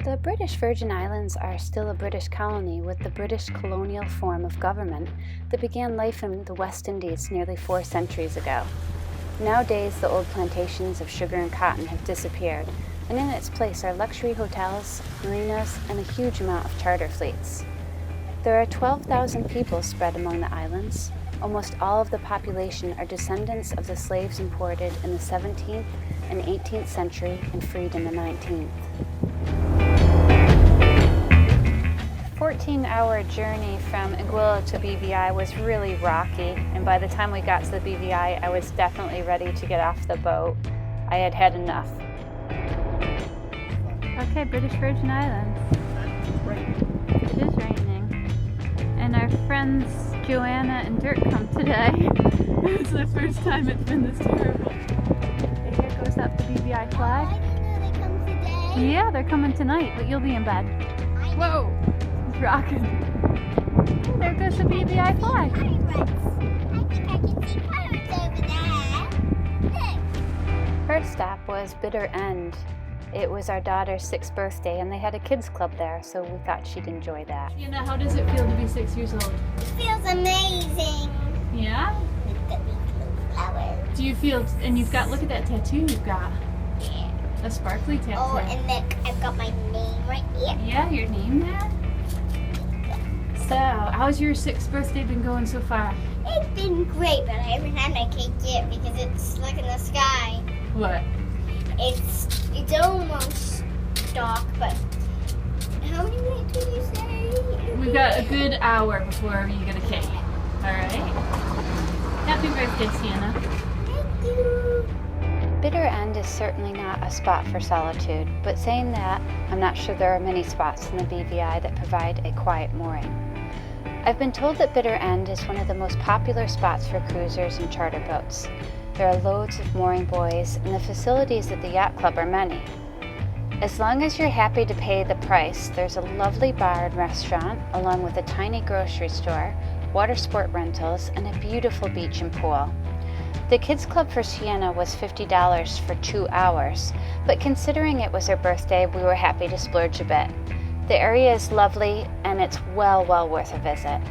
The British Virgin Islands are still a British colony with the British colonial form of government that began life in the West Indies nearly 4 centuries ago. Nowadays, the old plantations of sugar and cotton have disappeared, and in its place are luxury hotels, marinas, and a huge amount of charter fleets. There are 12,000 people spread among the islands. Almost all of the population are descendants of the slaves imported in the 17th and 18th century and freed in the 19th. 14-hour journey from Anguilla to BVI was really rocky, and by the time we got to the BVI, I was definitely ready to get off the boat. I had had enough. Okay, British Virgin Islands. It is raining. And our friends Joanna and Dirk come today. It's the first time it's been this terrible. And here goes up the BVI flag. I didn't know they come today. Yeah, they're coming tonight, but you'll be in bed. Whoa! It's rocking. There goes the BVI flag. I think I can see pirates over there. Look. First stop was Bitter End. It was our daughter's 6th birthday, and they had a kids club there, so we thought she'd enjoy that. Sienna, how does it feel to be 6 years old? It feels amazing. Yeah? With the big blue flowers. Do you feel, and you've got, look at that tattoo you've got. Yeah. A sparkly tattoo. Oh, and look, I've got my name right here. Yeah, your name there? So, how's your 6th birthday been going so far? It's been great, but I haven't had my cake yet because it's like in the sky. What? It's almost dark, but how many minutes did you say? We've got a good hour before you get a cake. Alright? Happy birthday, Sienna. Thank you. Bitter End is certainly not a spot for solitude, but saying that, I'm not sure there are many spots in the BVI that provide a quiet mooring. I've been told that Bitter End is one of the most popular spots for cruisers and charter boats. There are loads of mooring buoys, and the facilities at the yacht club are many. As long as you're happy to pay the price, there's a lovely bar and restaurant, along with a tiny grocery store, water sport rentals, and a beautiful beach and pool. The kids club for Sienna was $50 for 2 hours, but considering it was her birthday, we were happy to splurge a bit. The area is lovely, and it's well worth a visit.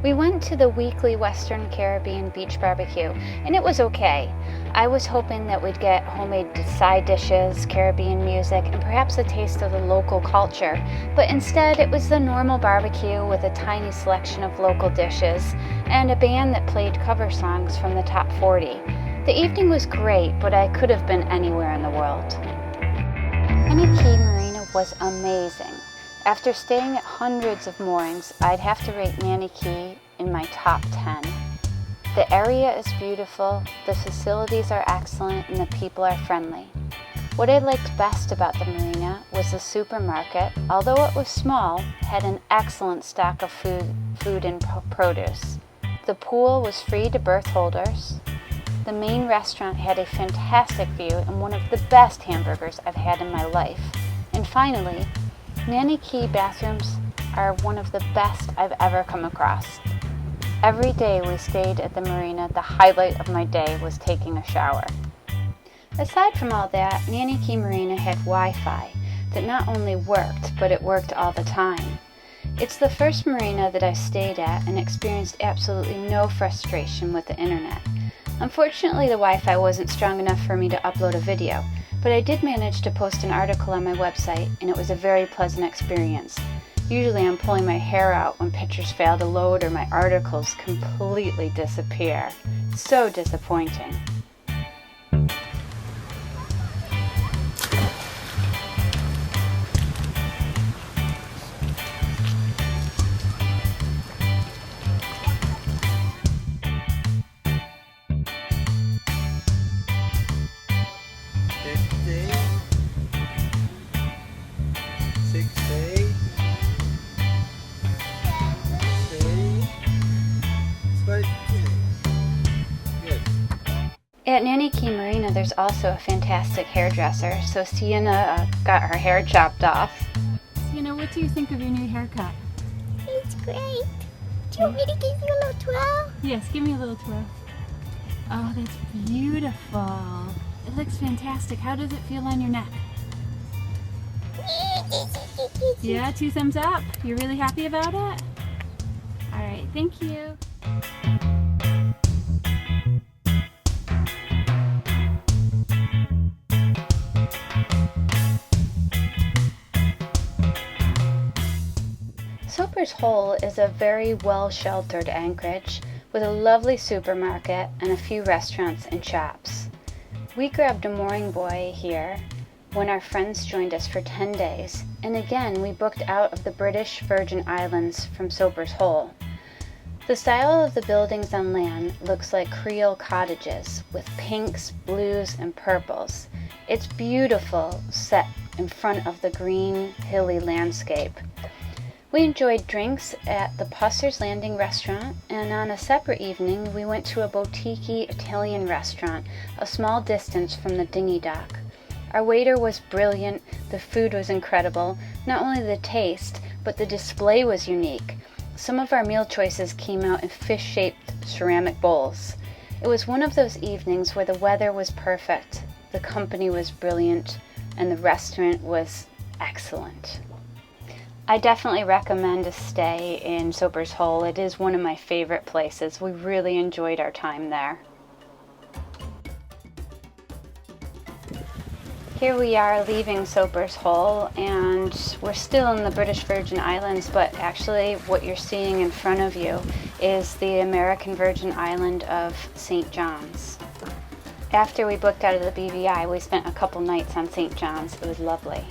We went to the weekly Western Caribbean beach barbecue, and it was okay. I was hoping that we'd get homemade side dishes, Caribbean music, and perhaps a taste of the local culture, but instead it was the normal barbecue with a tiny selection of local dishes and a band that played cover songs from the top 40. The evening was great, but I could have been anywhere in the world. Nanny Cay Marina was amazing. After staying at hundreds of moorings, I'd have to rate Nanny Cay in my top 10. The area is beautiful, the facilities are excellent, and the people are friendly. What I liked best about the marina was the supermarket, although it was small, had an excellent stock of food and produce. The pool was free to berth holders. The main restaurant had a fantastic view and one of the best hamburgers I've had in my life. And finally, Nanny Cay bathrooms are one of the best I've ever come across. Every day we stayed at the marina, the highlight of my day was taking a shower. Aside from all that, Nanny Cay Marina had Wi-Fi that not only worked, but it worked all the time. It's the first marina that I stayed at and experienced absolutely no frustration with the internet. Unfortunately, the Wi-Fi wasn't strong enough for me to upload a video, but I did manage to post an article on my website, and it was a very pleasant experience. Usually I'm pulling my hair out when pictures fail to load or my articles completely disappear. So disappointing. At Nanny Cay Marina, there's also a fantastic hairdresser, so Sienna got her hair chopped off. Sienna, what do you think of your new haircut? It's great. Do you want me to give you a little twirl? Yes, give me a little twirl. Oh, that's beautiful. It looks fantastic. How does it feel on your neck? Yeah, 2 thumbs up. You're really happy about it? All right, thank you. Sopers Hole is a very well-sheltered anchorage with a lovely supermarket and a few restaurants and shops. We grabbed a mooring buoy here when our friends joined us for 10 days, and again we booked out of the British Virgin Islands from Sopers Hole. The style of the buildings on land looks like Creole cottages with pinks, blues, and purples. It's beautiful set in front of the green, hilly landscape. We enjoyed drinks at the Pusser's Landing restaurant, and on a separate evening we went to a boutique-y Italian restaurant a small distance from the dinghy dock. Our waiter was brilliant, the food was incredible, not only the taste, but the display was unique. Some of our meal choices came out in fish-shaped ceramic bowls. It was one of those evenings where the weather was perfect, the company was brilliant, and the restaurant was excellent. I definitely recommend a stay in Sopers Hole. It is one of my favorite places. We really enjoyed our time there. Here we are leaving Sopers Hole, and we're still in the British Virgin Islands, but actually what you're seeing in front of you is the American Virgin Island of St. John's. After we booked out of the BVI, we spent a couple nights on St. John's. It was lovely.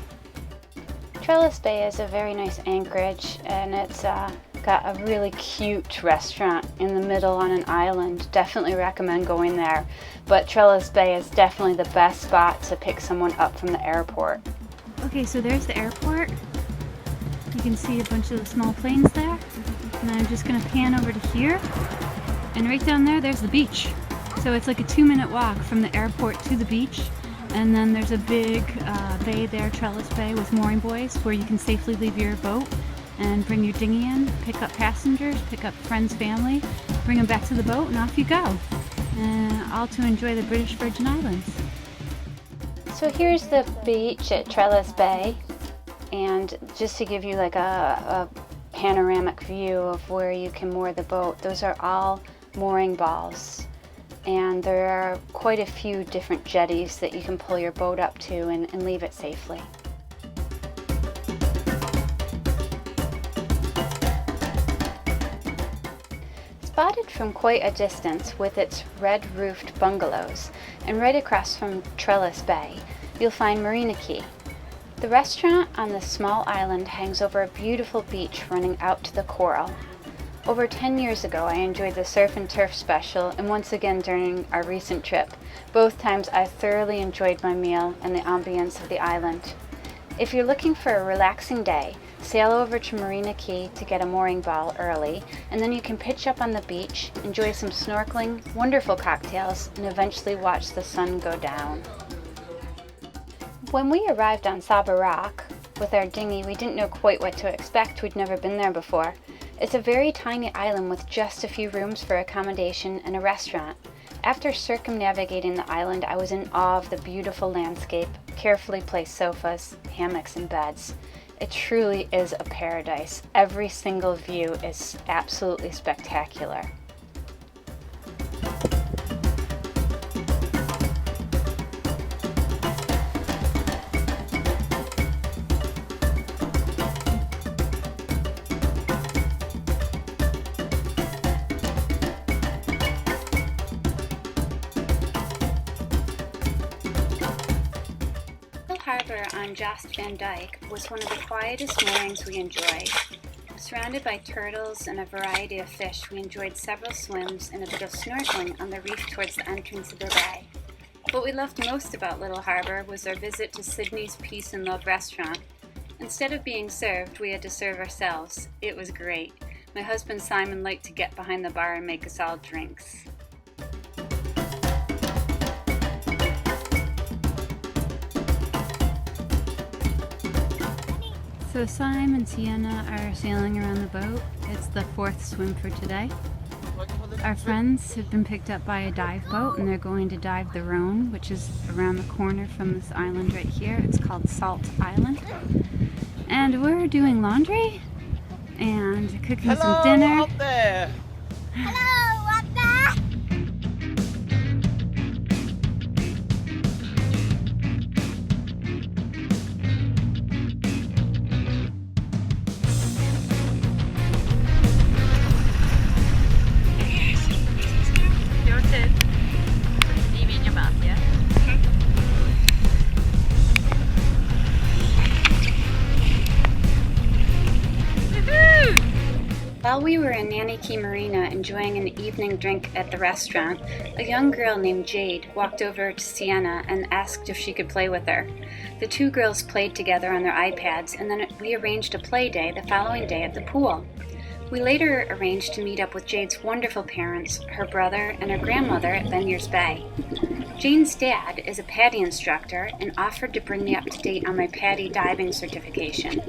Trellis Bay is a very nice anchorage, and it's got a really cute restaurant in the middle on an island. Definitely recommend going there, but Trellis Bay is definitely the best spot to pick someone up from the airport. Okay, so there's the airport. You can see a bunch of the small planes there, and I'm just gonna pan over to here, and right down there, there's the beach. So it's like a 2-minute walk from the airport to the beach. And then there's a big bay there, Trellis Bay, with mooring buoys where you can safely leave your boat and bring your dinghy in, pick up passengers, pick up friends, family, bring them back to the boat, and off you go. And all to enjoy the British Virgin Islands. So here's the beach at Trellis Bay, and just to give you like a panoramic view of where you can moor the boat, those are all mooring balls. And there are quite a few different jetties that you can pull your boat up to and leave it safely. Spotted from quite a distance with its red-roofed bungalows, and right across from Trellis Bay, you'll find Marina Cay. The restaurant on this small island hangs over a beautiful beach running out to the coral. Over 10 years ago, I enjoyed the surf and turf special, and once again during our recent trip. Both times I thoroughly enjoyed my meal and the ambience of the island. If you're looking for a relaxing day, sail over to Marina Cay to get a mooring ball early, and then you can pitch up on the beach, enjoy some snorkeling, wonderful cocktails, and eventually watch the sun go down. When we arrived on Saba Rock with our dinghy, we didn't know quite what to expect. We'd never been there before. It's a very tiny island with just a few rooms for accommodation and a restaurant. After circumnavigating the island, I was in awe of the beautiful landscape, carefully placed sofas, hammocks, and beds. It truly is a paradise. Every single view is absolutely spectacular. Harbour on Jost van Dyke was one of the quietest moorings we enjoyed. Surrounded by turtles and a variety of fish, we enjoyed several swims and a bit of snorkeling on the reef towards the entrance of the bay. What we loved most about Little Harbour was our visit to Sydney's Peace and Love restaurant. Instead of being served, we had to serve ourselves. It was great. My husband Simon liked to get behind the bar and make us all drinks. So Simon and Sienna are sailing around the boat. It's the 4th swim for today. Our friends have been picked up by a dive boat and they're going to dive the Rhone, which is around the corner from this island right here. It's called Salt Island. And we're doing laundry and cooking some dinner. Up there. Hello, up there. While we were in Nanny Cay Marina enjoying an evening drink at the restaurant, a young girl named Jade walked over to Sienna and asked if she could play with her. The two girls played together on their iPads, and then we arranged a play day the following day at the pool. We later arranged to meet up with Jade's wonderful parents, her brother, and her grandmother at Benures Bay. Jane's dad is a PADI instructor and offered to bring me up to date on my PADI diving certification.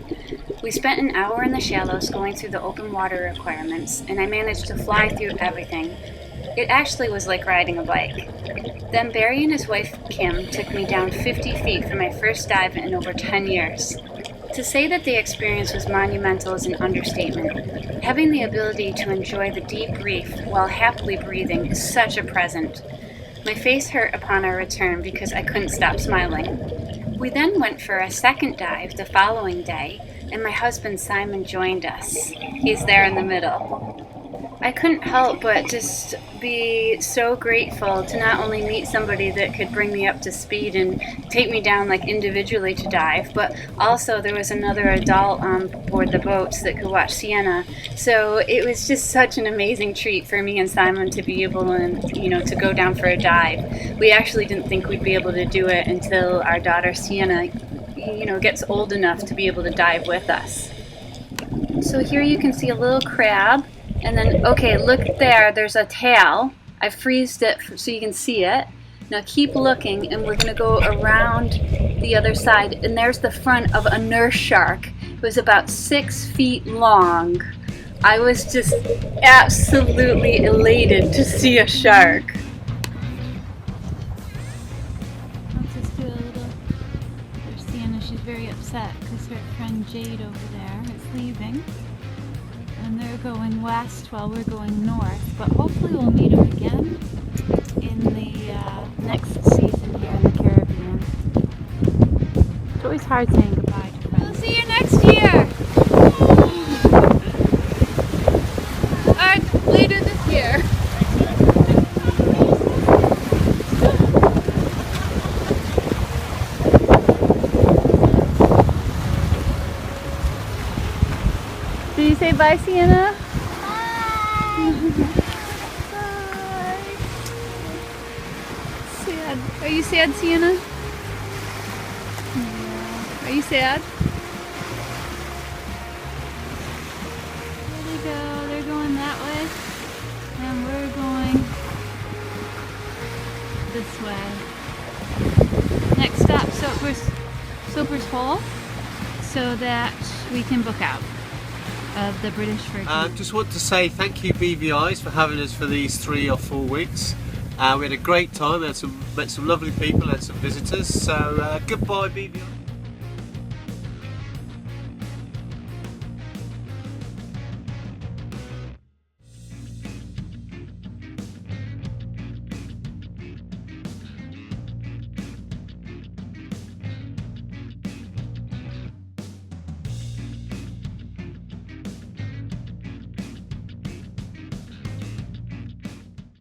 We spent an hour in the shallows going through the open water requirements, and I managed to fly through everything. It actually was like riding a bike. Then Barry and his wife Kim took me down 50 feet for my first dive in over 10 years. To say that the experience was monumental is an understatement. Having the ability to enjoy the deep reef while happily breathing is such a present. My face hurt upon our return because I couldn't stop smiling. We then went for a second dive the following day, and my husband Simon joined us. He's there in the middle. I couldn't help but just be so grateful to not only meet somebody that could bring me up to speed and take me down like individually to dive, but also there was another adult on board the boats that could watch Sienna. So it was just such an amazing treat for me and Simon to be able to go down for a dive. We actually didn't think we'd be able to do it until our daughter Sienna gets old enough to be able to dive with us. So here you can see a little crab. And then, okay, look there, there's a tail. I freezed it so you can see it. Now keep looking, and we're going to go around the other side. And there's the front of a nurse shark. It was about 6 feet long. I was just absolutely elated to see a shark. Let's just do a little. There's Sienna, she's very upset because her friend Jade over there is leaving. And they're going west while we're going north, but hopefully we'll meet them again in the next season here in the Caribbean. It's always hard saying goodbye to friends. We'll see you next year! Or later this year. Did you say bye, Sienna? Bye. Bye. Sad. Are you sad, Sienna? Yeah. Are you sad? There they go. They're going that way. And we're going this way. Next stop, Sopers Hole, so that we can book out of the British Virgin. Just want to say thank you BVIs for having us for these 3 or 4 weeks. We had a great time, met some lovely people, had some visitors, so goodbye BVI.